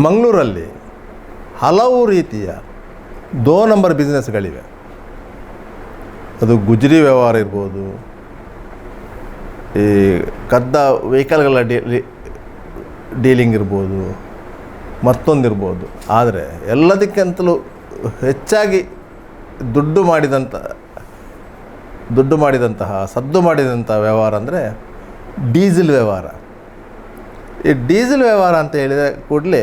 ಮಂಗಳೂರಲ್ಲಿ ಹಲವು ರೀತಿಯ ದೋ ನಂಬರ್ ಬಿಸ್ನೆಸ್ಗಳಿವೆ. ಅದು ಗುಜರಿ ವ್ಯವಹಾರ ಇರ್ಬೋದು, ಈ ಕದ್ದ ವೆಹಿಕಲ್ಗಳ ಡೀಲಿಂಗ್ ಇರ್ಬೋದು, ಮತ್ತೊಂದಿರ್ಬೋದು. ಆದರೆ ಎಲ್ಲದಕ್ಕಿಂತಲೂ ಹೆಚ್ಚಾಗಿ ದುಡ್ಡು ಮಾಡಿದಂತಹ ಸದ್ದು ಮಾಡಿದಂತಹ ವ್ಯವಹಾರ ಅಂದರೆ ಡೀಸೆಲ್ ವ್ಯವಹಾರ. ಈ ಡೀಸೆಲ್ ವ್ಯವಹಾರ ಅಂತ ಹೇಳಿದ ಕೂಡಲೇ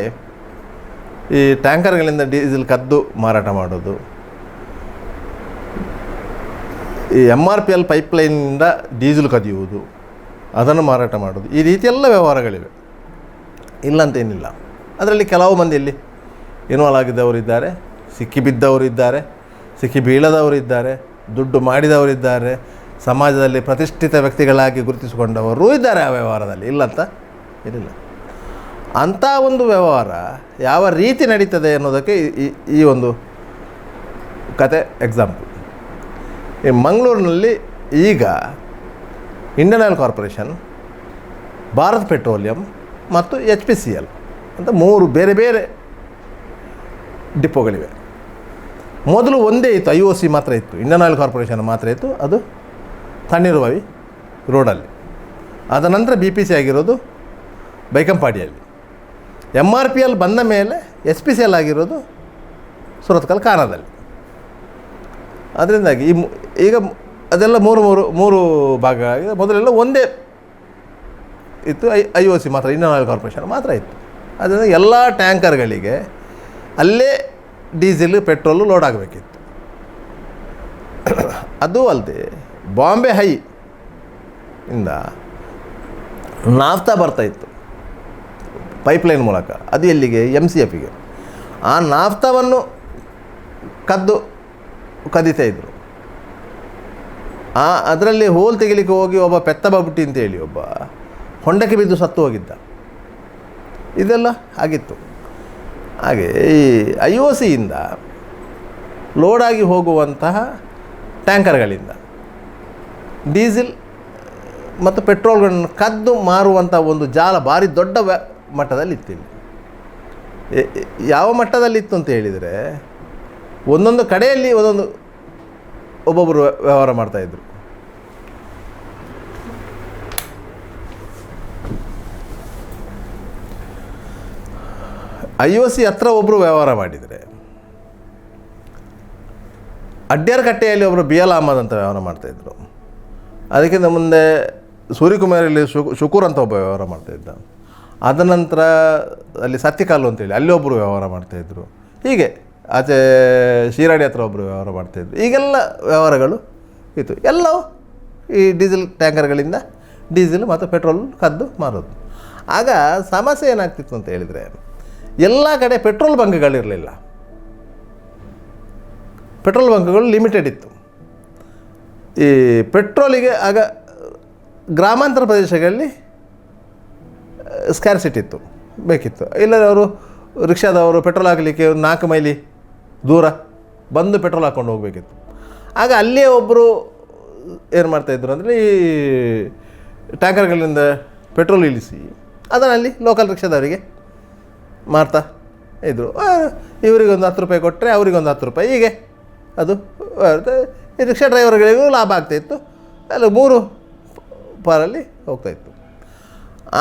ಈ ಟ್ಯಾಂಕರ್ಗಳಿಂದ ಡೀಸೆಲ್ ಕದ್ದು ಮಾರಾಟ ಮಾಡೋದು, ಈ MRPL ಪೈಪ್ಲೈನಿಂದ ಡೀಸೆಲ್ ಕದಿಯುವುದು, ಅದನ್ನು ಮಾರಾಟ ಮಾಡೋದು, ಈ ರೀತಿಯೆಲ್ಲ ವ್ಯವಹಾರಗಳಿವೆ. ಇಲ್ಲಂತೇನಿಲ್ಲ. ಅದರಲ್ಲಿ ಕೆಲವು ಮಂದಿಯಲ್ಲಿ ಇನ್ವಾಲ್ವ್ ಆಗಿದ್ದವರಿದ್ದಾರೆ, ಸಿಕ್ಕಿ ಬಿದ್ದವರಿದ್ದಾರೆ, ಸಿಕ್ಕಿ ಬೀಳದವರಿದ್ದಾರೆ, ದುಡ್ಡು ಮಾಡಿದವರಿದ್ದಾರೆ, ಸಮಾಜದಲ್ಲಿ ಪ್ರತಿಷ್ಠಿತ ವ್ಯಕ್ತಿಗಳಾಗಿ ಗುರುತಿಸಿಕೊಂಡವರು ಇದ್ದಾರೆ ಆ ವ್ಯವಹಾರದಲ್ಲಿ, ಇಲ್ಲಂತ ಏನಿಲ್ಲ. ಅಂಥ ಒಂದು ವ್ಯವಹಾರ ಯಾವ ರೀತಿ ನಡೀತದೆ ಅನ್ನೋದಕ್ಕೆ ಈ ಒಂದು ಕತೆ ಎಕ್ಸಾಂಪಲ್. ಈ ಮಂಗಳೂರಿನಲ್ಲಿ ಈಗ Indian oil corporation, Bharat petroleum ಮತ್ತು HPCL ಅಂತ 3 ಬೇರೆ ಬೇರೆ ಡಿಪೋಗಳಿವೆ. ಮೊದಲು ಒಂದೇ ಇತ್ತು, IOC ಮಾತ್ರ ಇತ್ತು, ಇಂಡಿಯನ್ ಆಯಿಲ್ ಕಾರ್ಪೊರೇಷನ್ ಮಾತ್ರ ಇತ್ತು. ಅದು ತಣ್ಣೀರುಬಾವಿ ರೋಡಲ್ಲಿ. ಅದ ನಂತರ BPC ಆಗಿರೋದು ಬೈಕಂಪಾಡಿಯಲ್ಲಿ. MRPL ಬಂದ ಮೇಲೆ SPCL ಆಗಿರೋದು ಸುರತ್ಕಲ್ ಕಾನದಲ್ಲಿ. ಅದರಿಂದಾಗಿ ಈಗ ಅದೆಲ್ಲ ಮೂರು ಭಾಗ ಆಗಿದೆ. ಮೊದಲೆಲ್ಲ ಒಂದೇ ಇತ್ತು, IOC ಮಾತ್ರ, ಇಂಡಿಯನ್ ಆಯಿಲ್ ಕಾರ್ಪೊರೇಷನ್ ಮಾತ್ರ ಇತ್ತು. ಅದರಿಂದ ಎಲ್ಲ ಟ್ಯಾಂಕರ್ಗಳಿಗೆ ಅಲ್ಲೇ ಡೀಸೆಲ್ ಪೆಟ್ರೋಲು ಲೋಡ್ ಆಗಬೇಕಿತ್ತು. ಅದು ಅಲ್ಲದೆ ಬಾಂಬೆ ಹೈ ಇಂದ ನಾಫ್ತಾ ಬರ್ತಾಯಿತ್ತು ಪೈಪ್ಲೈನ್ ಮೂಲಕ. ಅದು ಎಲ್ಲಿಗೆ? MCFಗೆ. ಆ ನಾಫ್ತಾವನ್ನು ಕದೀತಾಯಿದ್ರು. ಅದರಲ್ಲಿ ಹೋಲ್ ತೆಗಿಲಿಕ್ಕೆ ಹೋಗಿ ಒಬ್ಬ ಪೆತ್ತಬಬುಟ್ಟಿ ಅಂತೇಳಿ ಒಬ್ಬ ಹೊಂಡಕ್ಕೆ ಬಿದ್ದು ಸತ್ತು ಹೋಗಿದ್ದ. ಇದೆಲ್ಲ ಆಗಿತ್ತು. ಹಾಗೆ ಈ IOCಯಿಂದ ಲೋಡಾಗಿ ಹೋಗುವಂತಹ ಟ್ಯಾಂಕರ್ಗಳಿಂದ ಡೀಸೆಲ್ ಮತ್ತು ಪೆಟ್ರೋಲ್ಗಳನ್ನು ಕದ್ದು ಮಾರುವಂಥ ಒಂದು ಜಾಲ ಭಾರಿ ದೊಡ್ಡ ಮಟ್ಟದಲ್ಲಿತ್ತು. ಇಲ್ಲಿ ಯಾವ ಮಟ್ಟದಲ್ಲಿತ್ತು ಅಂತ ಹೇಳಿದರೆ, ಒಂದೊಂದು ಕಡೆಯಲ್ಲಿ ಒಬ್ಬೊಬ್ಬರು ವ್ಯವಹಾರ ಮಾಡ್ತಾಯಿದ್ರು. IOC ಹತ್ರ ಒಬ್ಬರು ವ್ಯವಹಾರ ಮಾಡಿದರೆ, ಅಡ್ಯಾರ್ ಕಟ್ಟೆಯಲ್ಲಿ ಒಬ್ಬರು BL ಅಹಮದ್ ಅಂತ ವ್ಯವಹಾರ ಮಾಡ್ತಾಯಿದ್ರು. ಅದಕ್ಕಿಂತ ಮುಂದೆ ಸೂರ್ಯಕುಮಾರಲ್ಲಿ ಶುಕೂರ್ ಅಂತ ಒಬ್ಬ ವ್ಯವಹಾರ ಮಾಡ್ತಾಯಿದ್ದ. ಅದ ನಂತರ ಅಲ್ಲಿ ಸತ್ಯಕಾಲು ಅಂತೇಳಿ ಅಲ್ಲಿ ಒಬ್ಬರು ವ್ಯವಹಾರ ಮಾಡ್ತಾಯಿದ್ರು. ಹೀಗೆ ಆಚೆ ಶಿರಾಡಿ ಹತ್ರ ಒಬ್ಬರು ವ್ಯವಹಾರ ಮಾಡ್ತಾಯಿದ್ರು. ಈಗೆಲ್ಲ ವ್ಯವಹಾರಗಳು ಇತ್ತು. ಎಲ್ಲವೂ ಈ ಡೀಸೆಲ್ ಟ್ಯಾಂಕರ್ಗಳಿಂದ ಡೀಸೆಲ್ ಮತ್ತು ಪೆಟ್ರೋಲ್ ಕದ್ದು ಮಾರೋದು. ಆಗ ಸಮಸ್ಯೆ ಏನಾಗ್ತಿತ್ತು ಅಂತ ಹೇಳಿದರೆ, ಎಲ್ಲ ಕಡೆ ಪೆಟ್ರೋಲ್ ಬಂಕ್ಗಳಿರಲಿಲ್ಲ. ಪೆಟ್ರೋಲ್ ಬಂಕ್ಗಳು ಲಿಮಿಟೆಡ್ ಇತ್ತು. ಈ ಪೆಟ್ರೋಲಿಗೆ ಆಗ ಗ್ರಾಮಾಂತರ ಪ್ರದೇಶಗಳಲ್ಲಿ ಸ್ಕ್ಯಾರ್ಸಿಟಿ ಇತ್ತು, ಬೇಕಿತ್ತು. ಇಲ್ಲದೆ ಅವರು ರಿಕ್ಷಾದವರು ಪೆಟ್ರೋಲ್ ಹಾಕಲಿಕ್ಕೆ 4 ಮೈಲಿ ದೂರ ಬಂದು ಪೆಟ್ರೋಲ್ ಹಾಕ್ಕೊಂಡು ಹೋಗಬೇಕಿತ್ತು. ಆಗ ಅಲ್ಲಿಯೇ ಒಬ್ಬರು ಏನು ಮಾಡ್ತಾಯಿದ್ರು ಅಂದರೆ, ಈ ಟ್ಯಾಂಕರ್ಗಳಿಂದ ಪೆಟ್ರೋಲ್ ಇಳಿಸಿ ಅದನ್ನು ಅಲ್ಲಿ ಲೋಕಲ್ ರಿಕ್ಷಾದವರಿಗೆ ಮಾರ್ತಾ ಇದ್ದರು. ಇವರಿಗೊಂದು 10 ರೂಪಾಯಿ ಕೊಟ್ಟರೆ ಅವರಿಗೊಂದು 10 ರೂಪಾಯಿ, ಹೀಗೆ ಅದು ಈ ರಿಕ್ಷಾ ಡ್ರೈವರ್ಗಳಿಗೂ ಲಾಭ ಆಗ್ತಾಯಿತ್ತು. ಅಲ್ಲಿ 3 ಪಾರಲ್ಲಿ ಹೋಗ್ತಾಯಿತ್ತು.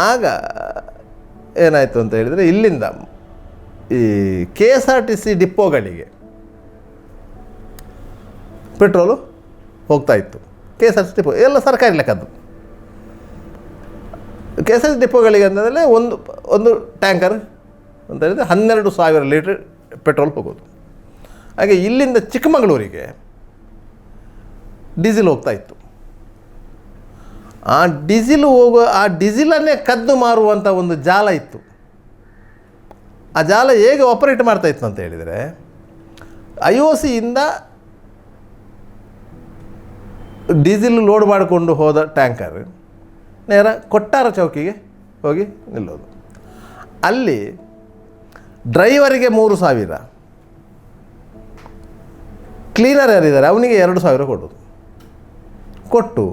ಆಗ ಏನಾಯಿತು ಅಂತ ಹೇಳಿದರೆ, ಇಲ್ಲಿಂದ ಈ KSRTC ಡಿಪೋಗಳಿಗೆ ಪೆಟ್ರೋಲು ಹೋಗ್ತಾಯಿತ್ತು. KSRTC ಡಿಪೋ ಎಲ್ಲ ಸರ್ಕಾರಿ ಲೆಕ್ಕದ್ದು. KSRTC ಡಿಪೋಗಳಿಗೆ ಅಂತಂದರೆ ಒಂದು ಟ್ಯಾಂಕರ್ ಅಂತ ಹೇಳಿದರೆ 12,000 ಲೀಟ್ರ್ ಪೆಟ್ರೋಲ್ ಹೋಗೋದು. ಹಾಗೆ ಇಲ್ಲಿಂದ ಚಿಕ್ಕಮಗಳೂರಿಗೆ ಡೀಸೆಲ್ ಹೋಗ್ತಾಯಿತ್ತು. ಆ ಡೀಸೆಲನ್ನೇ ಕದ್ದು ಮಾರುವಂಥ ಒಂದು ಜಾಲ ಇತ್ತು. ಆ ಜಾಲ ಹೇಗೆ ಆಪರೇಟ್ ಮಾಡ್ತಾಯಿತ್ತು ಅಂತ ಹೇಳಿದರೆ, IOCಯಿಂದ ಡೀಸೆಲ್ ಲೋಡ್ ಮಾಡಿಕೊಂಡು ಹೋದ ಟ್ಯಾಂಕರ್ ನೇರ ಕೊಟ್ಟಾರ ಚೌಕಿಗೆ ಹೋಗಿ ನಿಲ್ಲೋದು. ಅಲ್ಲಿ ಡ್ರೈವರಿಗೆ 3,000, ಕ್ಲೀನರ್ ಯಾರಿದ್ದಾರೆ ಅವನಿಗೆ 2,000 ಕೊಡೋದು. ಕೊಟ್ಟು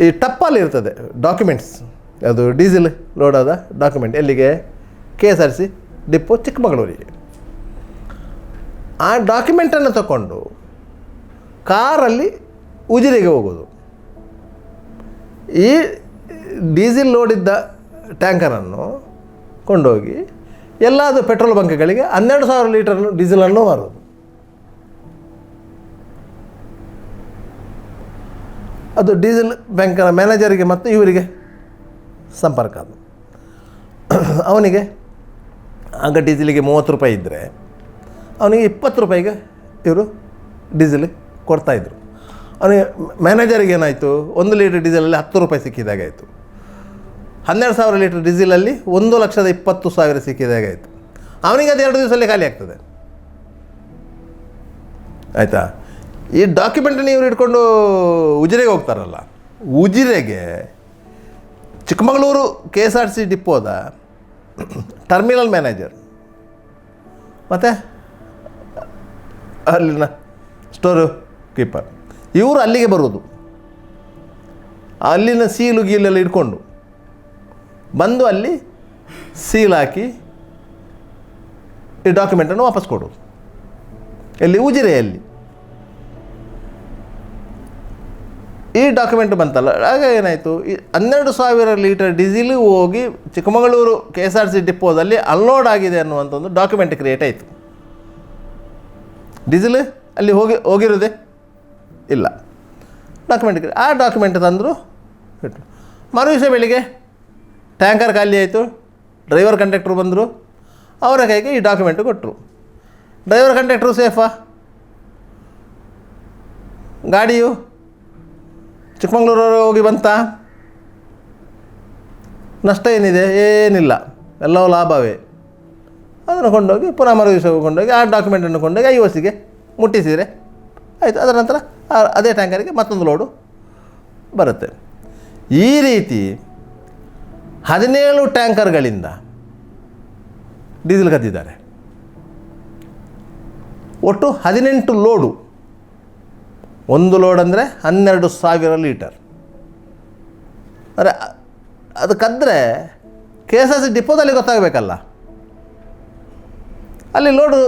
ಈ ಟಪ್ಪಲ್ಲಿ ಇರ್ತದೆ ಡಾಕ್ಯುಮೆಂಟ್ಸ್, ಅದು ಡೀಸೆಲ್ ಲೋಡ್ ಆದ ಡಾಕ್ಯುಮೆಂಟ್ ಎಲ್ಲಿಗೆ? KSRTC ಡಿಪೋ ಚಿಕ್ಕಮಗಳೂರಿಗೆ. ಆ ಡಾಕ್ಯುಮೆಂಟನ್ನು ತಗೊಂಡು ಕಾರಲ್ಲಿ ಉಜಿರೆಗೆ ಹೋಗೋದು. ಈ ಡೀಸೆಲ್ ಲೋಡಿದ್ದ ಟ್ಯಾಂಕರನ್ನು ಕೊಂಡೋಗಿ ಎಲ್ಲಾದು ಪೆಟ್ರೋಲ್ ಬಂಕ್ಗಳಿಗೆ 12,000 ಲೀಟರ್ ಡೀಸೆಲನ್ನು ಮಾರೋದು. ಅದು ಡೀಸೆಲ್ ಬ್ಯಾಂಕಿನ ಮ್ಯಾನೇಜರಿಗೆ ಮತ್ತು ಇವರಿಗೆ ಸಂಪರ್ಕ. ಅದು ಅವನಿಗೆ ಆಗ ಡೀಸೆಲಿಗೆ 30 ರೂಪಾಯಿ ಇದ್ದರೆ ಅವನಿಗೆ 20 ರೂಪಾಯಿಗೆ ಇವರು ಡೀಸೆಲ್ ಕೊಡ್ತಾಯಿದ್ರು. ಅವನಿಗೆ ಮ್ಯಾನೇಜರಿಗೆ ಏನಾಯಿತು, 1 ಲೀಟರ್ ಡೀಸೆಲಲ್ಲಿ 10 ರೂಪಾಯಿ ಸಿಕ್ಕಿದಾಗಾಯಿತು. 12,000 ಲೀಟರ್ ಡೀಸೆಲಲ್ಲಿ 1,20,000 ಸಿಕ್ಕಿದಾಗಾಯಿತು. ಅವನಿಗೆ ಅದು 2 ದಿವಸದಲ್ಲಿ ಖಾಲಿ ಆಗ್ತದೆ. ಆಯಿತಾ? ಈ ಡಾಕ್ಯುಮೆಂಟನ್ನು ಇವ್ರು ಇಟ್ಕೊಂಡು ಉಜಿರೆಗೆ ಹೋಗ್ತಾರಲ್ಲ, ಉಜಿರೆಗೆ ಚಿಕ್ಕಮಗಳೂರು KSRTC ಡಿಪೋದ ಟರ್ಮಿನಲ್ ಮ್ಯಾನೇಜರ್ ಮತ್ತು ಅಲ್ಲಿನ ಸ್ಟೋರು ಕೀಪರ್ ಇವರು ಅಲ್ಲಿಗೆ ಬರೋದು. ಅಲ್ಲಿನ ಸೀಲು ಗೀಲೆಲ್ಲ ಇಟ್ಕೊಂಡು ಬಂದು ಅಲ್ಲಿ ಸೀಲ್ ಹಾಕಿ ಈ ಡಾಕ್ಯುಮೆಂಟನ್ನು ವಾಪಸ್ ಕೊಡೋದು. ಎಲ್ಲಿ? ಉಜಿರೆಯಲ್ಲಿ. ಈ ಡಾಕ್ಯುಮೆಂಟ್ ಬಂತಲ್ಲ, ಆಗ ಏನಾಯಿತು, ಈ 12,000 ಲೀಟರ್ ಡೀಸೆಲ್ ಹೋಗಿ ಚಿಕ್ಕಮಗಳೂರು KSRTC ಡಿಪೋದಲ್ಲಿ ಅನ್ಲೋಡ್ ಆಗಿದೆ ಅನ್ನುವಂಥ ಒಂದು ಡಾಕ್ಯುಮೆಂಟ್ ಕ್ರಿಯೇಟ್ ಆಯಿತು. ಡೀಸೆಲ್ ಅಲ್ಲಿ ಹೋಗಿರೋದೇ ಇಲ್ಲ. ಡಾಕ್ಯುಮೆಂಟ್ ಆ ಡಾಕ್ಯುಮೆಂಟ್ ತಂದರು ಇಟ್ಟು. ಮರುದಿವಸ ಬೆಳಿಗ್ಗೆ ಟ್ಯಾಂಕರ್ ಖಾಲಿ ಆಯಿತು. ಡ್ರೈವರ್ ಕಂಡಕ್ಟ್ರು ಬಂದರು, ಅವರ ಕೈಗೆ ಈ ಡಾಕ್ಯುಮೆಂಟು ಕೊಟ್ಟರು. ಡ್ರೈವರ್ ಕಂಡಕ್ಟ್ರು ಸೇಫಾ? ಗಾಡಿಯು ಚಿಕ್ಕಮಗಳೂರು ಹೋಗಿ ಬಂತ? ನಷ್ಟ ಏನಿದೆ? ಏನಿಲ್ಲ, ಎಲ್ಲವೂ ಲಾಭವೇ. ಅದನ್ನು ಕೊಂಡೋಗಿ ಪುನಃ ಮರುದಿವಸ ಕೊಂಡೋಗಿ ಆ ಡಾಕ್ಯುಮೆಂಟನ್ನು ಕೊಂಡೋಗಿ IOCಗೆ ಮುಟ್ಟಿಸಿದರೆ ಆಯಿತು. ಅದರ ನಂತರ ಅದೇ ಟ್ಯಾಂಕರಿಗೆ ಮತ್ತೊಂದು ಲೋಡು ಬರುತ್ತೆ. ಈ ರೀತಿ 17 ಟ್ಯಾಂಕರ್ಗಳಿಂದ ಡೀಸೆಲ್ ಕದ್ದಿದ್ದಾರೆ. ಒಟ್ಟು 18 ಲೋಡು. ಒಂದು ಲೋಡ್ ಅಂದರೆ 12,000 ಲೀಟರ್. ಅಂದರೆ ಅದು ಕದ್ದರೆ KSRTC ಡಿಪೋದಲ್ಲಿ ಗೊತ್ತಾಗಬೇಕಲ್ಲ, ಅಲ್ಲಿ ಲೋಡು,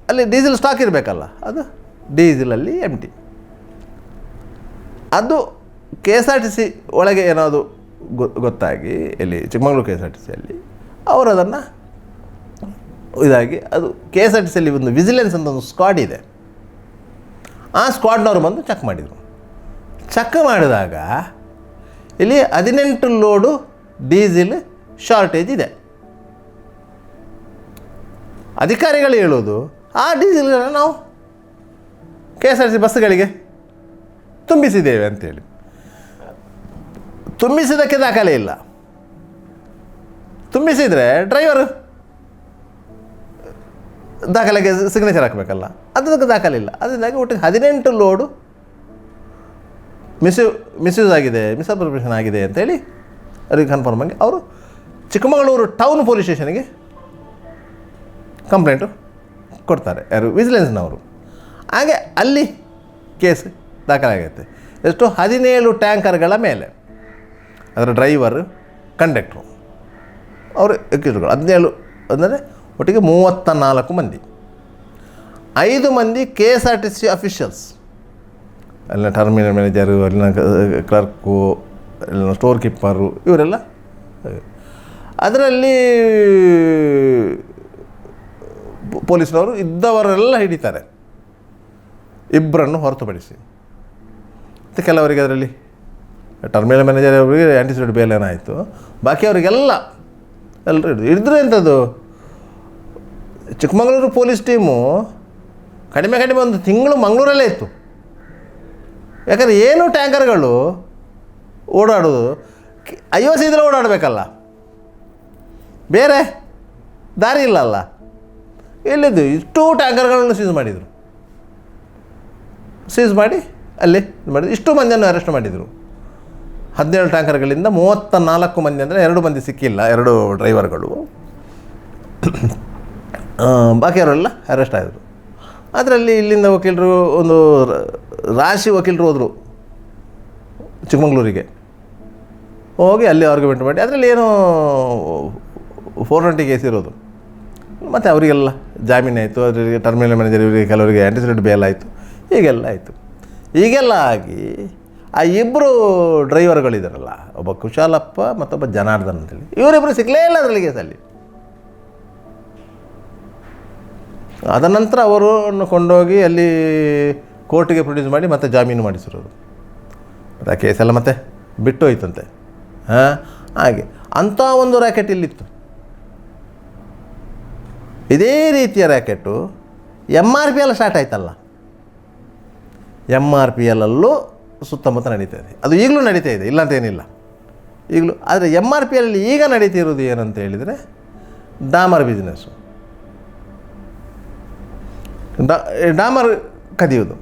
ಅಲ್ಲಿ ಡೀಸೆಲ್ ಸ್ಟಾಕ್ ಇರಬೇಕಲ್ಲ. ಅದು ಡೀಸೆಲಲ್ಲಿ ಎಂಟಿ. ಅದು KSRTC ಒಳಗೆ ಏನಾದರೂ ಗೊತ್ತಾಗಿ ಇಲ್ಲಿ ಚಿಕ್ಕಮಗಳೂರು KSRTCಯಲ್ಲಿ ಅವರು ಅದನ್ನು ಇದಾಗಿ, ಅದು KSRTCಯಲ್ಲಿ ಒಂದು ವಿಜಿಲೆನ್ಸ್ ಅಂತ ಒಂದು ಸ್ಕ್ವಾಡ್ ಇದೆ. ಆ ಸ್ಕ್ವಾಡ್ನವರು ಬಂದು ಚೆಕ್ ಮಾಡಿದರು. ಚೆಕ್ ಮಾಡಿದಾಗ ಇಲ್ಲಿ 18 ಲೋಡು ಡೀಸೆಲ್ ಶಾರ್ಟೇಜ್ ಇದೆ. ಅಧಿಕಾರಿಗಳು ಹೇಳೋದು ಆ ಡೀಸೆಲ್ಗಳನ್ನು ನಾವು KSRTC ಬಸ್ಗಳಿಗೆ ತುಂಬಿಸಿದ್ದೇವೆ ಅಂತೇಳಿ. ತುಂಬಿಸಿದ್ದಕ್ಕೆ ದಾಖಲೆ ಇಲ್ಲ. ತುಂಬಿಸಿದರೆ ಡ್ರೈವರು ದಾಖಲೆಗೆ ಸಿಗ್ನೇಚರ್ ಹಾಕಬೇಕಲ್ಲ, ಅದಕ್ಕೆ ದಾಖಲೆ ಇಲ್ಲ. ಅದರಿಂದಾಗಿ ಒಟ್ಟಿಗೆ 18 ಲೋಡು ಮಿಸ್ಯೂಸ್ ಆಗಿದೆ, ಮಿಸ್ಅಪ್ರೋಪ್ರಿಯೇಷನ್ ಆಗಿದೆ ಅಂತೇಳಿ ಅವರಿಗೆ ಕನ್ಫರ್ಮ್ ಆಗಿ ಅವರು ಚಿಕ್ಕಮಗಳೂರು ಟೌನ್ ಪೊಲೀಸ್ ಸ್ಟೇಷನ್ಗೆ ಕಂಪ್ಲೇಂಟು ಕೊಡ್ತಾರೆ. ಯಾರು? ವಿಜಿಲೆನ್ಸ್ನವರು. ಹಾಗೆ ಅಲ್ಲಿ ಕೇಸ್ ದಾಖಲಾಗೈತೆ. ಎಷ್ಟು? 17 ಟ್ಯಾಂಕರ್ಗಳ ಮೇಲೆ. ಅದರ ಡ್ರೈವರು, ಕಂಡಕ್ಟ್ರು, ಅವರು ಎಕ್ಕಿಸ್ಗಳು 17 ಅಂದರೆ ಒಟ್ಟಿಗೆ 34 ಮಂದಿ. 5 ಮಂದಿ KSRTC ಅಫಿಷಿಯಲ್ಸ್, ಅಲ್ಲಿನ ಟರ್ಮಿನಲ್ ಮ್ಯಾನೇಜರು, ಅಲ್ಲಿನ ಕ್ಲರ್ಕು, ಅಲ್ಲಿನ ಸ್ಟೋರ್ ಕೀಪರು, ಇವರೆಲ್ಲ. ಅದರಲ್ಲಿ ಪೊಲೀಸ್ನವರು ಇದ್ದವರೆಲ್ಲ ಹಿಡಿತಾರೆ, 2 ಹೊರತುಪಡಿಸಿ. ಮತ್ತು ಕೆಲವರಿಗೆ ಅದರಲ್ಲಿ ಟರ್ಮಿನಲ್ ಮ್ಯಾನೇಜರ್ ಅವರಿಗೆ ಆ್ಯಂಟಿಸಿಪೇಟೆಡ್ ಬೇಲ್ ಏನಾಯಿತು, ಬಾಕಿ ಅವರಿಗೆಲ್ಲ ಎಲ್ಲರೂ ಹಿಡಿದ್ರೆ ಎಂಥದ್ದು. ಚಿಕ್ಕಮಗಳೂರು ಪೊಲೀಸ್ ಟೀಮು ಕಡಿಮೆ ಒಂದು ತಿಂಗಳು ಮಂಗಳೂರಲ್ಲೇ ಇತ್ತು. ಯಾಕಂದರೆ ಏನು ಟ್ಯಾಂಕರ್ಗಳು ಓಡಾಡೋದು IOC ಇದ್ದರೆ ಓಡಾಡಬೇಕಲ್ಲ, ಬೇರೆ ದಾರಿ ಇಲ್ಲಲ್ಲ. ಎಲ್ಲಿದ್ದು ಇಷ್ಟು ಟ್ಯಾಂಕರ್ಗಳನ್ನು ಸೀಸ್ ಮಾಡಿದರು. ಸೀಸ್ ಮಾಡಿ ಅಲ್ಲಿ ಮಾಡಿದ್ರು. ಇಷ್ಟು ಮಂದಿಯನ್ನು ಅರೆಸ್ಟ್ ಮಾಡಿದರು. 17 ಟ್ಯಾಂಕರ್ಗಳಿಂದ 34 ಮಂದಿ, ಅಂದರೆ 2 ಮಂದಿ ಸಿಕ್ಕಿಲ್ಲ, 2 ಡ್ರೈವರ್ಗಳು. ಬಾಕಿಯವರೆಲ್ಲ ಅರೆಸ್ಟ್ ಆದರು. ಅದರಲ್ಲಿ ಇಲ್ಲಿಂದ ವಕೀಲರು ಒಂದು ರಾಶಿ ವಕೀಲರು ಹೋದರು ಚಿಕ್ಕಮಗಳೂರಿಗೆ. ಹೋಗಿ ಅಲ್ಲಿ ಆರ್ಗ್ಯುಮೆಂಟ್ ಮಾಡಿ, ಅದರಲ್ಲಿ ಏನೋ 490 ಕೇಸ್ ಇರೋದು. ಮತ್ತು ಅವರಿಗೆಲ್ಲ ಜಾಮೀನು ಆಯಿತು, ಅವರಿಗೆ ಟರ್ಮಿನಲ್ ಮ್ಯಾನೇಜರ್ ಇವರಿಗೆ ಕೆಲವರಿಗೆ ಆ್ಯಂಟಿಸಿಡೆಂಟ್ ಬೇಲ್ ಆಯಿತು, ಹೀಗೆಲ್ಲ ಆಯಿತು. ಹೀಗೆಲ್ಲ ಆಗಿ ಆ ಇಬ್ಬರು ಡ್ರೈವರ್ಗಳಿದ್ದಾರಲ್ಲ, ಒಬ್ಬ ಕುಶಾಲಪ್ಪ ಮತ್ತೊಬ್ಬ ಜನಾರ್ದನ್ ಅಂತೇಳಿ, ಇವರಿಬ್ಬರು ಸಿಗಲೇ ಇಲ್ಲ ಅದರಲ್ಲಿ ಕೇಸಲ್ಲಿ. ಅದ ನಂತರ ಅವರನ್ನು ಕೊಂಡೋಗಿ ಅಲ್ಲಿ ಕೋರ್ಟಿಗೆ ಪ್ರೊಡ್ಯೂಸ್ ಮಾಡಿ ಮತ್ತೆ ಜಾಮೀನು ಮಾಡಿಸಿರೋದು. ಮತ್ತು ಆ ಕೇಸೆಲ್ಲ ಮತ್ತೆ ಬಿಟ್ಟು ಹೋಯ್ತಂತೆ. ಹಾಗೆ ಅಂಥ ಒಂದು ರ್ಯಾಕೆಟ್ ಇಲ್ಲಿತ್ತು. ಇದೇ ರೀತಿಯ ರ್ಯಾಕೆಟು MRPL ಸ್ಟಾರ್ಟ್ ಆಯ್ತಲ್ಲ, MRPLಲ್ಲೂ ಸುತ್ತಮುತ್ತ ನಡೀತಾ ಇದೆ. ಅದು ಈಗಲೂ ನಡೀತಾ ಇದೆ, ಇಲ್ಲ ಅಂತೇನಿಲ್ಲ ಈಗಲೂ. ಆದರೆ MRPL ಈಗ ನಡೀತಿರೋದು ಏನಂತ ಹೇಳಿದರೆ ಡಾಮರ್ ಬಿಸ್ನೆಸ್ಸು, ಡಾಮರ್ ಕದಿಯೋದು.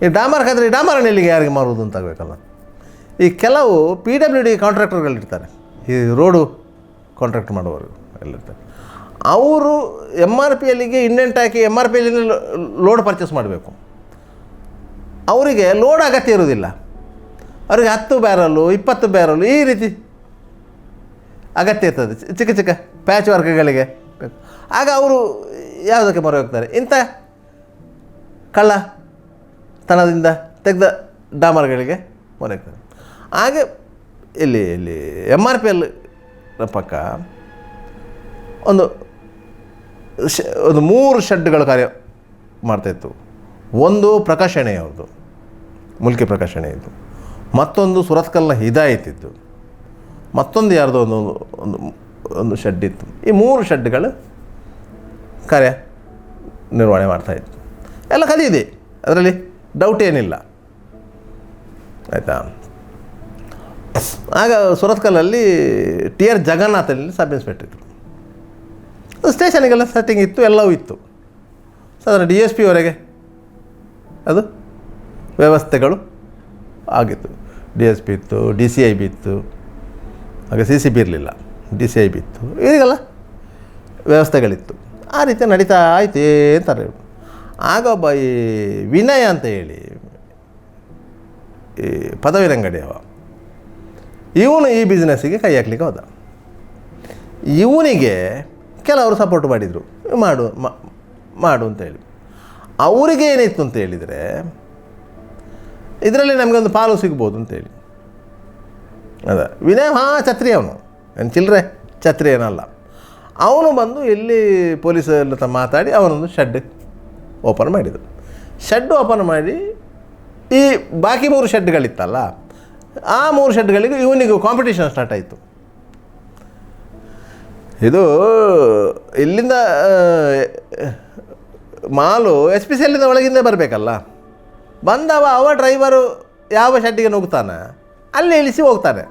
ಈ ಡಾಮರ್ ಕದ್ರೆ ಈ ಡಾಮರನ್ನು ಎಲ್ಲಿಗೆ ಯಾರಿಗೆ ಮಾರುವುದು ಅಂತ ಆಗಬೇಕಲ್ಲ. ಈ ಕೆಲವು PWD ಕಾಂಟ್ರಾಕ್ಟರ್ಗಳಿರ್ತಾರೆ, ಈ ರೋಡು ಕಾಂಟ್ರಾಕ್ಟ್ ಮಾಡುವವರು ಎಲ್ಲಿರ್ತಾರೆ, ಅವರು MRPLಗೆ ಇಂಡೆಂಟ್ ಹಾಕಿ MRPLಲ್ಲಿ ಲೋಡ್ ಪರ್ಚೇಸ್ ಮಾಡಬೇಕು. ಅವರಿಗೆ ಲೋಡ್ ಅಗತ್ಯ ಇರೋದಿಲ್ಲ, ಅವರಿಗೆ 10 ಬ್ಯಾರಲ್ಲು 20 ಬ್ಯಾರಲ್ಲು ಈ ರೀತಿ ಅಗತ್ಯ ಇರ್ತದೆ, ಚಿಕ್ಕ ಚಿಕ್ಕ ಪ್ಯಾಚ್ ವರ್ಕ್ಗಳಿಗೆ. ಆಗ ಅವರು ಯಾವುದಕ್ಕೆ ಮೊರೆ ಹೋಗ್ತಾರೆ, ಇಂಥ ಕಳ್ಳತನದಿಂದ ತೆಗೆದ ಡಾಮರ್ಗಳಿಗೆ ಮೊರೆ ಹೋಗ್ತಾರೆ. ಹಾಗೆ ಇಲ್ಲಿ MRPL ಪಕ್ಕ ಒಂದು 3 ಶೆಡ್ಗಳು ಕಾರ್ಯ ಮಾಡ್ತಾಯಿತ್ತು. ಒಂದು ಪ್ರಕಾಶಣೆ ಅವ್ರದ್ದು, ಮುಲ್ಕಿ ಪ್ರಕಾಶಣೆ ಇತ್ತು, ಮತ್ತೊಂದು ಸುರತ್ಕಲ್ನ ಹಿದಾಯತಿತ್ತು, ಮತ್ತೊಂದು ಯಾರ್ದೋ ಒಂದು ಶೆಡ್ ಇತ್ತು. ಈ 3 ಶೆಡ್ಗಳು ಕಾರ್ಯ ನಿರ್ವಹಣೆ ಮಾಡ್ತಾಯಿತ್ತು. ಎಲ್ಲ ಕದಿದೆ, ಅದರಲ್ಲಿ ಡೌಟ್ ಏನಿಲ್ಲ, ಆಯಿತಾ. ಆಗ ಸುರತ್ಕಲ್ಲಲ್ಲಿ TR ಜಗನ್ನಾಥಲ್ಲಿ ಸಬ್ ಇನ್ಸ್ಪೆಕ್ಟರ್ ಇದ್ದರು. ಸ್ಟೇಷನಿಗೆಲ್ಲ ಸೆಟ್ಟಿಂಗ್ ಇತ್ತು, ಎಲ್ಲವೂ ಇತ್ತು. ಸಾಧಾರಣ DSP ವರೆಗೆ ಅದು ವ್ಯವಸ್ಥೆಗಳು ಆಗಿತ್ತು. DSP ಇತ್ತು, DCIB ಇತ್ತು, ಆಗ CCB ಇರಲಿಲ್ಲ, DCIB ಇತ್ತು, ಈಗೆಲ್ಲ ವ್ಯವಸ್ಥೆಗಳಿತ್ತು. ಆ ರೀತಿ ನಡೀತಾ ಆಯ್ತು ಅಂತಾರೆ. ಆಗ ಒಬ್ಬ ಈ ವಿನಯ ಅಂತ ಹೇಳಿ ಈ ಪದವಿ ಅಂಗಡಿ ಅವ, ಇವನು ಈ ಬಿಸ್ನೆಸ್ಸಿಗೆ ಕೈ ಹಾಕ್ಲಿಕ್ಕೆ ಹೋದ. ಇವನಿಗೆ ಕೆಲವರು ಸಪೋರ್ಟ್ ಮಾಡಿದರು, ಮಾಡು ಅಂತೇಳಿ. ಅವರಿಗೆ ಏನಿತ್ತು ಅಂತ ಹೇಳಿದರೆ, ಇದರಲ್ಲಿ ನಮಗೊಂದು ಪಾಲು ಸಿಗ್ಬೋದು ಅಂತೇಳಿ. ಅದ ವಿನಯ್ ಛತ್ರಿ, ಅವನು ಏನು ಚಿಲ್ಲರೆ ಛತ್ರಿ ಏನಲ್ಲ. ಅವನು ಬಂದು ಎಲ್ಲಿ ಪೊಲೀಸರ ಹತ್ರ ಮಾತಾಡಿ ಅವನೊಂದು ಶೆಡ್ ಓಪನ್ ಮಾಡಿದರು. ಶೆಡ್ ಓಪನ್ ಮಾಡಿ ಈ ಬಾಕಿ 3 ಶೆಡ್ಗಳಿತ್ತಲ್ಲ, ಆ 3 ಶೆಡ್ಗಳಿಗೂ ಇವನಿಗೂ ಕಾಂಪಿಟೇಷನ್ ಸ್ಟಾರ್ಟ್ ಆಯಿತು. ಇದು ಇಲ್ಲಿಂದ ಮಾಲು SPCLಿಂದ ಒಳಗಿಂದ ಬರಬೇಕಲ್ಲ, ಬಂದವ ಅವ ಡ್ರೈವರು ಯಾವ ಶೆಡ್ಡಿಗೆ ನುಗ್ತಾನೆ ಅಲ್ಲಿ ಇಳಿಸಿ ಹೋಗ್ತಾನೆ.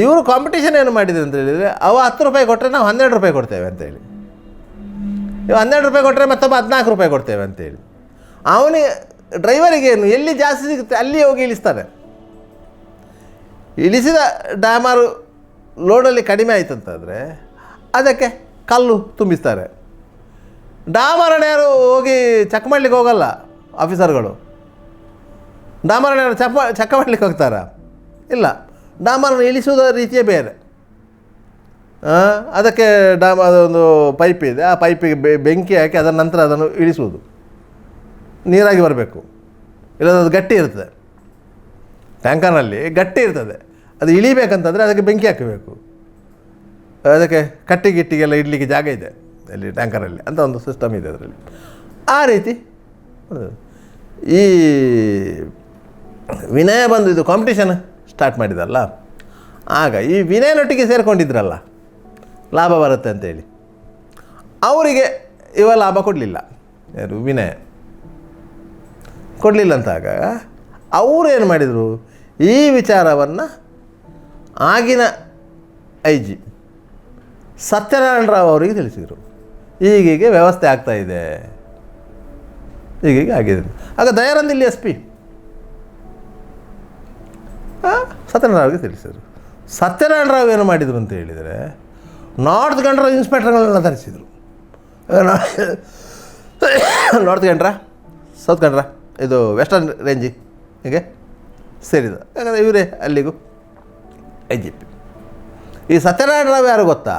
ಇವರು ಕಾಂಪಿಟೇಷನ್ ಏನು ಮಾಡಿದೆ ಅಂತ ಹೇಳಿದರೆ, ಅವ 10 ರೂಪಾಯಿ ಕೊಟ್ಟರೆ ನಾವು 12 ರೂಪಾಯಿ ಕೊಡ್ತೇವೆ ಅಂತೇಳಿ, ಇವು 12 ರೂಪಾಯಿ ಕೊಟ್ಟರೆ ಮತ್ತೊಬ್ಬ 14 ರೂಪಾಯಿ ಕೊಡ್ತೇವೆ ಅಂತೇಳಿ. ಅವನಿಗೆ ಡ್ರೈವರಿಗೇನು ಎಲ್ಲಿ ಜಾಸ್ತಿ ಸಿಗುತ್ತೆ ಅಲ್ಲಿ ಹೋಗಿ ಇಳಿಸ್ತಾರೆ. ಇಳಿಸಿದ ಡಾಮರು ಲೋಡಲ್ಲಿ ಕಡಿಮೆ ಆಯ್ತಂತಂದರೆ ಅದಕ್ಕೆ ಕಲ್ಲು ತುಂಬಿಸ್ತಾರೆ. ಡಾಮರನ್ನ ಯಾರು ಹೋಗಿ ಚೆಕ್ ಮಾಡಲಿಕ್ಕೆ ಹೋಗಲ್ಲ ಆಫೀಸರ್ಗಳು. ಡಾಮರನ್ನ ಯಾರು ಚೆಕ್ ಮಾಡಲಿಕ್ಕೆ ಹೋಗ್ತಾರಾ? ಇಲ್ಲ. ಡಾಮರನ್ನು ಇಳಿಸೋದ ರೀತಿಯೇ ಬೇರೆ. ಅದಕ್ಕೆ ಅದೊಂದು ಪೈಪ್ ಇದೆ, ಆ ಪೈಪಿಗೆ ಬೆಂಕಿ ಹಾಕಿ ಅದರ ನಂತರ ಅದನ್ನು ಇಳಿಸುವುದು. ನೀರಾಗಿ ಬರಬೇಕು, ಇಲ್ಲದ ಅದು ಗಟ್ಟಿ ಇರ್ತದೆ, ಟ್ಯಾಂಕರ್ನಲ್ಲಿ ಗಟ್ಟಿ ಇರ್ತದೆ. ಅದು ಇಳಿಬೇಕಂತಂದರೆ ಅದಕ್ಕೆ ಬೆಂಕಿ ಹಾಕಬೇಕು. ಅದಕ್ಕೆ ಕಟ್ಟಿಗೆಲ್ಲ ಇಡಲಿಕ್ಕೆ ಜಾಗ ಇದೆ ಅಲ್ಲಿ ಟ್ಯಾಂಕರಲ್ಲಿ ಅಂತ ಒಂದು ಸಿಸ್ಟಮ್ ಇದೆ ಅದರಲ್ಲಿ. ಆ ರೀತಿ ಈ ವಿನಯ ಬಂದು ಇದು ಕಾಂಪಿಟೇಷನ್ ಸ್ಟಾರ್ಟ್ ಮಾಡಿದಲ್ಲ, ಆಗ ಈ ವಿನಯನೊಟ್ಟಿಗೆ ಸೇರಿಕೊಂಡಿದ್ರಲ್ಲ ಲಾಭ ಬರುತ್ತೆ ಅಂತೇಳಿ, ಅವರಿಗೆ ಇವ ಲಾಭ ಕೊಡಲಿಲ್ಲ. ಯಾರು? ವಿನಯ ಕೊಡಲಿಲ್ಲ ಅಂತಾಗ ಅವರು ಏನು ಮಾಡಿದರು, ಈ ವಿಚಾರವನ್ನು ಆಗಿನ IG ಸತ್ಯನಾರಾಯಣ ರಾವ್ ಅವರಿಗೆ ತಿಳಿಸಿದರು. ಹೀಗೀಗೆ ವ್ಯವಸ್ಥೆ ಆಗ್ತಾಯಿದೆ, ಹೀಗೀಗೆ ಆಗಿದೆ. ಆಗ ದಯಾನಂದ್ ಇಲ್ಲಿ SP ಸತ್ಯನಾರಾಯಣ ರಾವ್ಗೆ ತಿಳಿಸಿದರು. ಸತ್ಯನಾರಾಯಣ ರಾವ್ ಏನು ಮಾಡಿದರು ಅಂತ ಹೇಳಿದರೆ, ನಾರ್ತ್ ಗಂಡ್ರ ಇನ್ಸ್ಪೆಕ್ಟರ್ಗಳನ್ನ ತರಿಸಿದರು. ನಾರ್ತ್ ಗಂಡ್ರ, ಸೌತ್ ಗಂಡ್ರ, ಇದು ವೆಸ್ಟರ್ನ್ ರೇಂಜಿ ಹೀಗೆ ಸೇರಿದ. ಯಾಕಂದರೆ ಇವರೇ ಅಲ್ಲಿಗೂ IGP. ಈ ಸತ್ಯನಾರಾಯಣ ರಾವ್ ಯಾರು ಗೊತ್ತಾ?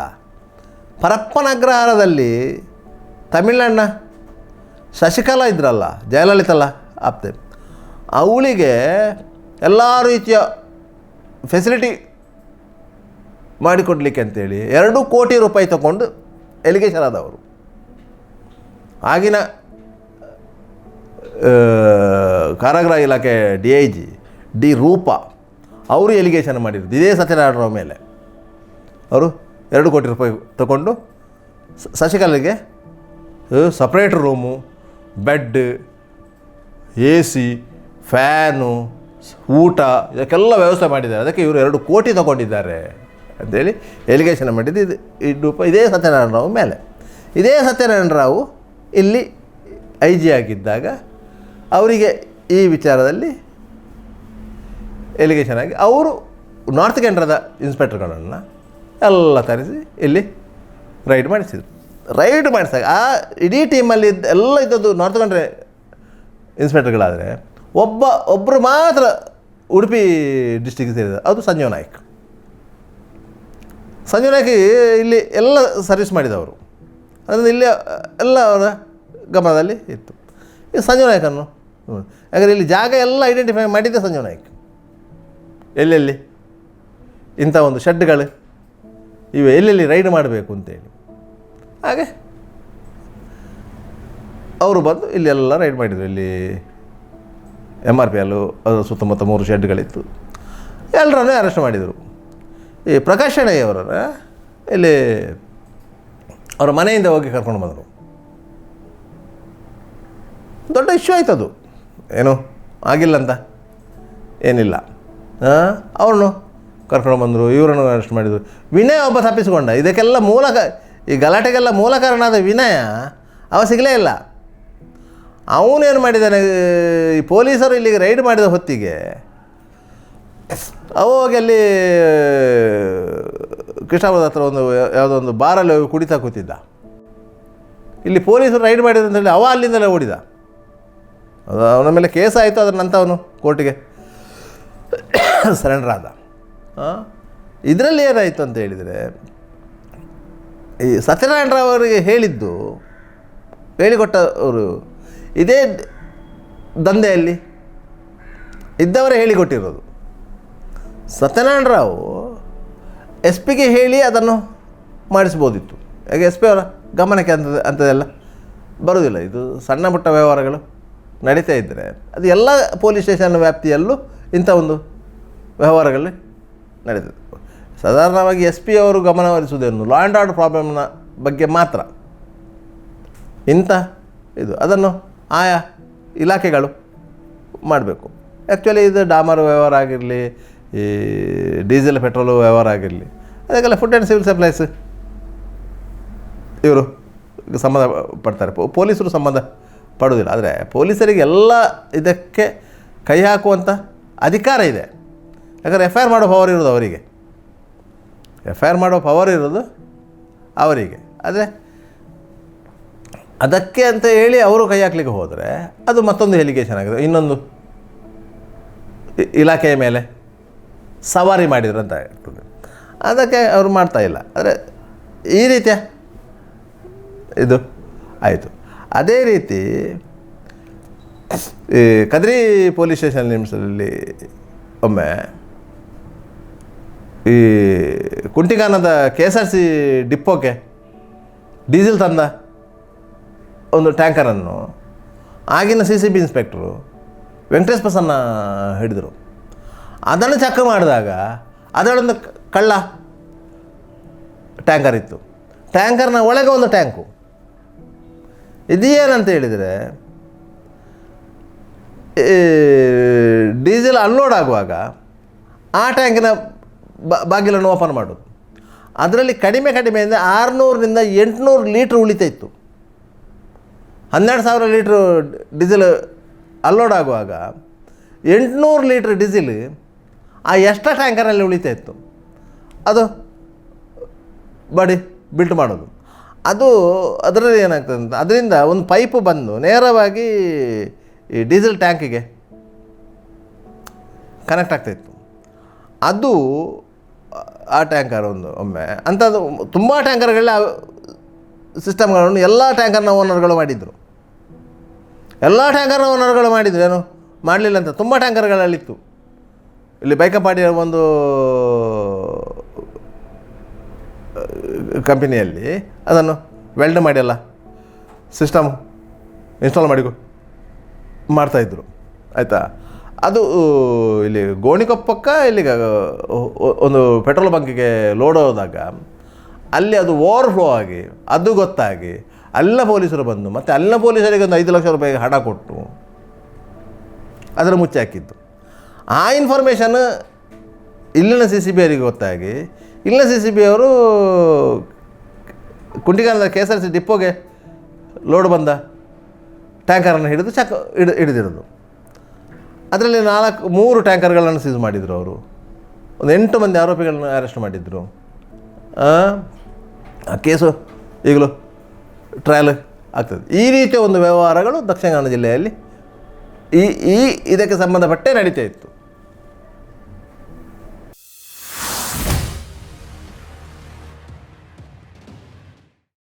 ಪರಪ್ಪನ ಅಗ್ರಹಾರದಲ್ಲಿ ತಮಿಳ್ನಾಡಿನ ಶಶಿಕಲಾ ಇದ್ರಲ್ಲ, ಜಯಲಲಿತಲ್ಲ ಆಪ್ತೆ, ಅವಳಿಗೆ ಎಲ್ಲ ರೀತಿಯ ಫೆಸಿಲಿಟಿ ಮಾಡಿಕೊಡ್ಲಿಕ್ಕೆ ಅಂತೇಳಿ 2 ಕೋಟಿ ರೂಪಾಯಿ ತಗೊಂಡು ಎಲಿಗೇಷನ್ ಆದವರು. ಆಗಿನ ಕಾರಾಗೃಹ ಇಲಾಖೆ DIG ಡಿ ರೂಪ ಅವರು ಎಲಿಗೇಷನ್ ಮಾಡಿರೋದು ಇದೇ ಸತ್ಯನಾರಾಯಣ ರಾವ್ ಮೇಲೆ. ಅವರು 2 ಕೋಟಿ ರೂಪಾಯಿ ತಗೊಂಡು ಶಶಿಕಲೆಗೆ separate room, bed, AC, fan, ಊಟ ಇದಕ್ಕೆಲ್ಲ ವ್ಯವಸ್ಥೆ ಮಾಡಿದ್ದಾರೆ. ಅದಕ್ಕೆ ಇವರು 2 ಕೋಟಿ ತಗೊಂಡಿದ್ದಾರೆ ಅಂಥೇಳಿ ಎಲಿಗೇಷನ್ ಮಾಡಿದ್ದು ಇದೇ ಸತ್ಯನಾರಾಯಣ ರಾವ್ ಮೇಲೆ. ಇದೇ ಸತ್ಯನಾರಾಯಣ ರಾವ್ ಇಲ್ಲಿ IG ಆಗಿದ್ದಾಗ ಅವರಿಗೆ ಈ ವಿಚಾರದಲ್ಲಿ ಎಲಿಗೇಷನ್ ಆಗಿ ಅವರು ನಾರ್ತ್ ಕೇಂದ್ರದ ಇನ್ಸ್ಪೆಕ್ಟರ್ಗಳನ್ನು ಎಲ್ಲ ತರಿಸಿ ಇಲ್ಲಿ ರೈಡ್ ಮಾಡಿಸಿದರು. ರೈಡ್ ಮಾಡಿಸಿದಾಗ ಆ ಇಡೀ ಟೀಮಲ್ಲಿ ಎಲ್ಲ ಇದ್ದದ್ದು ನಾರ್ತ್ ಕೇಂದ್ರ ಇನ್ಸ್ಪೆಕ್ಟರ್ಗಳಾದರೆ ಒಬ್ಬರು ಮಾತ್ರ ಉಡುಪಿ ಡಿಸ್ಟಿಕ್ಗೆ ಸೇರಿದ, ಅದು ಸಂಜೀವ್ ನಾಯ್ಕ್. ಸಂಜೀವ್ ನಾಯ್ಕ್ ಇಲ್ಲಿ ಎಲ್ಲ ಸರ್ವಿಸ್ ಮಾಡಿದವರು, ಅದರಿಂದ ಇಲ್ಲಿ ಎಲ್ಲ ಅವರ ಗಮನದಲ್ಲಿ ಇತ್ತು. ಈ ಸಂಜೀವ್ ನಾಯ್ಕನ್ನು ಯಾಕಂದರೆ ಇಲ್ಲಿ ಜಾಗ ಎಲ್ಲ ಐಡೆಂಟಿಫೈ ಮಾಡಿದ್ದೆ ಸಂಜೀವ್ ನಾಯ್ಕ್. ಎಲ್ಲೆಲ್ಲಿ ಇಂಥ ಒಂದು ಶೆಡ್ಗಳು ಇವೆ, ಎಲ್ಲೆಲ್ಲಿ ರೈಡ್ ಮಾಡಬೇಕು ಅಂತೇಳಿ. ಹಾಗೆ ಅವರು ಬಂದು ಇಲ್ಲೆಲ್ಲ ರೈಡ್ ಮಾಡಿದರು. ಇಲ್ಲಿ MRPL ಅದರ ಸುತ್ತಮುತ್ತ 3 ಶೆಡ್ಗಳಿತ್ತು, ಎಲ್ಲರನ್ನೂ ಅರೆಸ್ಟ್ ಮಾಡಿದರು. ಈ ಪ್ರಕಾಶ್ ಶೆಣೈ ಅವರನ್ನು ಇಲ್ಲಿ ಅವರ ಮನೆಯಿಂದ ಹೋಗಿ ಕರ್ಕೊಂಡು ಬಂದರು. ದೊಡ್ಡ ಇಶ್ಯೂ ಆಯ್ತು ಅದು, ಏನು ಆಗಿಲ್ಲ ಅಂತ ಏನಿಲ್ಲ. ಅವ್ರನ್ನು ಕರ್ಕೊಂಡು ಬಂದರು, ಇವರನ್ನು ಅರೆಸ್ಟ್ ಮಾಡಿದರು. ವಿನಯ್ ಒಬ್ಬ ತಪ್ಪಿಸಿಕೊಂಡ. ಇದಕ್ಕೆಲ್ಲ ಈ ಗಲಾಟೆಗೆಲ್ಲ ಮೂಲ ಕಾರಣ ಆದ ವಿನಯ ಅವ ಸಿಗಲೇ ಇಲ್ಲ. ಅವನೇನು ಮಾಡಿದ್ದಾನೆ, ಈ ಪೊಲೀಸರು ಇಲ್ಲಿಗೆ ರೈಡ್ ಮಾಡಿದ ಹೊತ್ತಿಗೆ ಅವಾಗ ಅಲ್ಲಿ ಕೃಷ್ಣಾಪುರದ ಹತ್ರ ಯಾವುದೋ ಒಂದು ಬಾರಲ್ಲಿ ಕುಡಿತಾ ಕೂತಿದ್ದ. ಇಲ್ಲಿ ಪೊಲೀಸರು ರೈಡ್ ಮಾಡಿದ್ರು ಅಂತೇಳಿ ಅವ ಅಲ್ಲಿಂದಲೇ ಓಡಿದ. ಅದು ಅವನ ಮೇಲೆ ಕೇಸ್ ಆಯಿತು. ಅದರ ನಂತರ ಅವನು ಕೋರ್ಟಿಗೆ ಸರೆಂಡರ್ ಆದ. ಇದರಲ್ಲಿ ಏನಾಯಿತು ಅಂತ ಹೇಳಿದರೆ, ಈ ಸತ್ಯನಾರಾಯಣ ರಾವ್ ಅವರಿಗೆ ಹೇಳಿಕೊಟ್ಟವರು ಇದೇ ದಂಧೆಯಲ್ಲಿ ಇದ್ದವರೇ ಹೇಳಿಕೊಟ್ಟಿರೋದು. ಸತ್ಯನಾರಾಯಣ ರಾವ್ SP ಗೆ ಹೇಳಿ ಅದನ್ನು ಮಾಡಿಸ್ಬೋದಿತ್ತು. ಯಾಕೆ SP ಅವರ ಗಮನಕ್ಕೆ ಅಂಥದ್ದೆಲ್ಲ ಬರೋದಿಲ್ಲ. ಇದು ಸಣ್ಣ ಪುಟ್ಟ ವ್ಯವಹಾರಗಳು ನಡೀತಾ ಇದ್ದರೆ ಅದು ಎಲ್ಲ ಪೊಲೀಸ್ ಸ್ಟೇಷನ್ ವ್ಯಾಪ್ತಿಯಲ್ಲೂ ಇಂಥ ಒಂದು ವ್ಯವಹಾರಗಳು ನಡೀತದೆ. ಸಾಧಾರಣವಾಗಿ SP ಅವರು ಗಮನ ಹರಿಸುವುದೇನು ಲಾ ಆ್ಯಂಡ್ ಆರ್ಡರ್ ಪ್ರಾಬ್ಲಮ್ನ ಬಗ್ಗೆ ಮಾತ್ರ. ಇಂಥ ಅದನ್ನು ಆಯಾ ಇಲಾಖೆಗಳು ಮಾಡಬೇಕು. ಆ್ಯಕ್ಚುಲಿ ಇದು ಡಾಮರ್ ವ್ಯವಹಾರ ಆಗಿರಲಿ, ಈ ಡೀಸೆಲ್ ಪೆಟ್ರೋಲು ವ್ಯವಹಾರ ಆಗಿರಲಿ, ಅದಕ್ಕೆಲ್ಲ ಫುಡ್ ಆ್ಯಂಡ್ ಸಿವಿಲ್ ಸಪ್ಲೈಸ್ ಇವರು ಸಂಬಂಧ ಪಡ್ತಾರೆ. ಪೊಲೀಸರು ಸಂಬಂಧ ಪಡೋದಿಲ್ಲ. ಆದರೆ ಪೊಲೀಸರಿಗೆ ಎಲ್ಲ ಇದಕ್ಕೆ ಕೈ ಹಾಕುವಂಥ ಅಧಿಕಾರ ಇದೆ. ಯಾಕಂದರೆ FIR ಮಾಡೋ ಪವರ್ ಇರೋದು ಅವರಿಗೆ. FIR ಮಾಡೋ ಪವರ್ ಇರೋದು ಅವರಿಗೆ. ಆದರೆ ಅದಕ್ಕೆ ಅಂತ ಹೇಳಿ ಅವರು ಕೈ ಹಾಕ್ಲಿಕ್ಕೆ ಹೋದರೆ ಅದು ಮತ್ತೊಂದು ಎಲಿಗೇಷನ್ ಆಗಿದೆ. ಇನ್ನೊಂದು ಇಲಾಖೆಯ ಮೇಲೆ ಸವಾರಿ ಮಾಡಿದ್ರು ಅಂತ ಆಗ್ತದೆ. ಅದಕ್ಕೆ ಅವರು ಮಾಡ್ತಾಯಿಲ್ಲ. ಆದರೆ ಈ ರೀತಿಯ ಇದು ಆಯಿತು. ಅದೇ ರೀತಿ ಈ ಕದ್ರಿ ಪೊಲೀಸ್ ಸ್ಟೇಷನ್ ನಿಮಿಷದಲ್ಲಿ ಒಮ್ಮೆ ಈ ಕುಂಟಿಗಾನದ KSRC ಡಿಪ್ಪೋಕ್ಕೆ ಡೀಸೆಲ್ ತಂದ ಒಂದು ಟ್ಯಾಂಕರನ್ನು ಆಗಿನ CCB ಇನ್ಸ್ಪೆಕ್ಟ್ರು ವೆಂಕಟೇಶ್ ಪ್ರಸನ್ನ ಹಿಡಿದರು. ಅದನ್ನು ಚೆಕ್ ಮಾಡಿದಾಗ ಅದರೊಂದು ಕಳ್ಳ ಟ್ಯಾಂಕರ್ ಇತ್ತು. ಟ್ಯಾಂಕರ್ನ ಒಳಗೆ ಒಂದು ಟ್ಯಾಂಕು. ಇದೇನಂತ ಹೇಳಿದರೆ, ಡೀಸೆಲ್ ಅನ್ಲೋಡ್ ಆಗುವಾಗ ಆ ಟ್ಯಾಂಕಿನ ಬಾಗಿಲನ್ನು ಓಪನ್ ಮಾಡೋದು. ಅದರಲ್ಲಿ ಕಡಿಮೆಯಿಂದ 600ರಿಂದ 800 ಲೀಟ್ರ್ ಉಳಿತಾ ಇತ್ತು. 12,000 ಲೀಟ್ರ್ ಡೀಸೆಲ್ ಅನ್ಲೋಡ್ ಆಗುವಾಗ 800 ಲೀಟ್ರ್ ಡೀಸೆಲ್ ಆ ಎಕ್ಸ್ಟ್ರಾ ಟ್ಯಾಂಕರಲ್ಲಿ ಉಳಿತಾ ಇತ್ತು. ಅದು ಬಿಲ್ಟ್ ಮಾಡೋದು. ಅದರಲ್ಲಿ ಏನಾಗ್ತದೆ ಅಂತ, ಅದರಿಂದ ಒಂದು ಪೈಪು ಬಂದು ನೇರವಾಗಿ ಈ ಡೀಸೆಲ್ ಟ್ಯಾಂಕಿಗೆ ಕನೆಕ್ಟ್ ಆಗ್ತಾಯಿತ್ತು. ಅದು ಆ ಟ್ಯಾಂಕರ್ ಒಂದು ಒಮ್ಮೆ ಅಂಥದ್ದು ತುಂಬ ಟ್ಯಾಂಕರ್ಗಳ ಸಿಸ್ಟಮ್ಗಳನ್ನು ಎಲ್ಲ ಟ್ಯಾಂಕರ್ನ ಓನರ್ಗಳು ಮಾಡಿದರು. ಎಲ್ಲ ಟ್ಯಾಂಕರ್ನ ಓನರ್ಗಳು ಮಾಡಿದರು, ಏನು ಮಾಡಲಿಲ್ಲ ಅಂತ ತುಂಬ ಟ್ಯಾಂಕರ್ಗಳಲ್ಲಿತ್ತು. ಇಲ್ಲಿ ಬೈಕಂಪಾಡಿಯ ಒಂದು ಕಂಪನಿಯಲ್ಲಿ ಅದನ್ನು ವೆಲ್ಡ್ ಮಾಡಿ ಎಲ್ಲ ಸಿಸ್ಟಮ್ ಇನ್ಸ್ಟಾಲ್ ಮಾಡಿ ಮಾಡ್ತಾಯಿದ್ರು, ಆಯಿತಾ. ಅದು ಇಲ್ಲಿ ಗೋಣಿಕೊಪ್ಪಕ್ಕೆ ಇಲ್ಲಿಗೆ ಒಂದು ಪೆಟ್ರೋಲ್ ಬಂಕಿಗೆ ಲೋಡ್ ಹೋದಾಗ ಅಲ್ಲಿ ಅದು ಓವರ್ಫ್ಲೋ ಆಗಿ ಅದು ಗೊತ್ತಾಗಿ ಎಲ್ಲ ಪೊಲೀಸರು ಬಂದು ಮತ್ತು ಎಲ್ಲ ಪೊಲೀಸರಿಗೆ ಒಂದು 5 ಲಕ್ಷ ರೂಪಾಯಿ ಹಣ ಕೊಟ್ಟು ಅದರ ಮುಚ್ಚಿ ಹಾಕಿದ್ದು. ಆ ಇನ್ಫಾರ್ಮೇಷನ್ ಇಲ್ಲಿನ CCB ಅವರಿಗೆ ಗೊತ್ತಾಗಿ ಇಲ್ಲಿನ CCB ಅವರು ಕುಂಟಿಗಾನದ KSRTC ಡಿಪೋಗೆ ಲೋಡ್ ಬಂದ ಟ್ಯಾಂಕರನ್ನು ಹಿಡಿದು ಹಿಡಿದಿರೋದು. ಅದರಲ್ಲಿ 3 ಟ್ಯಾಂಕರ್ಗಳನ್ನು ಸೀಸ್ ಮಾಡಿದರು ಅವರು. ಒಂದು 8 ಮಂದಿ ಆರೋಪಿಗಳನ್ನು ಅರೆಸ್ಟ್ ಮಾಡಿದರು. ಆ ಕೇಸು ಈಗಲೂ ಟ್ರಯಲ್ ಆಗ್ತದೆ. ಈ ರೀತಿಯ ಒಂದು ವ್ಯವಹಾರಗಳು ದಕ್ಷಿಣ ಕನ್ನಡ ಜಿಲ್ಲೆಯಲ್ಲಿ ಇದಕ್ಕೆ ಸಂಬಂಧಪಟ್ಟೆ ನಡೀತಾ ಇತ್ತು.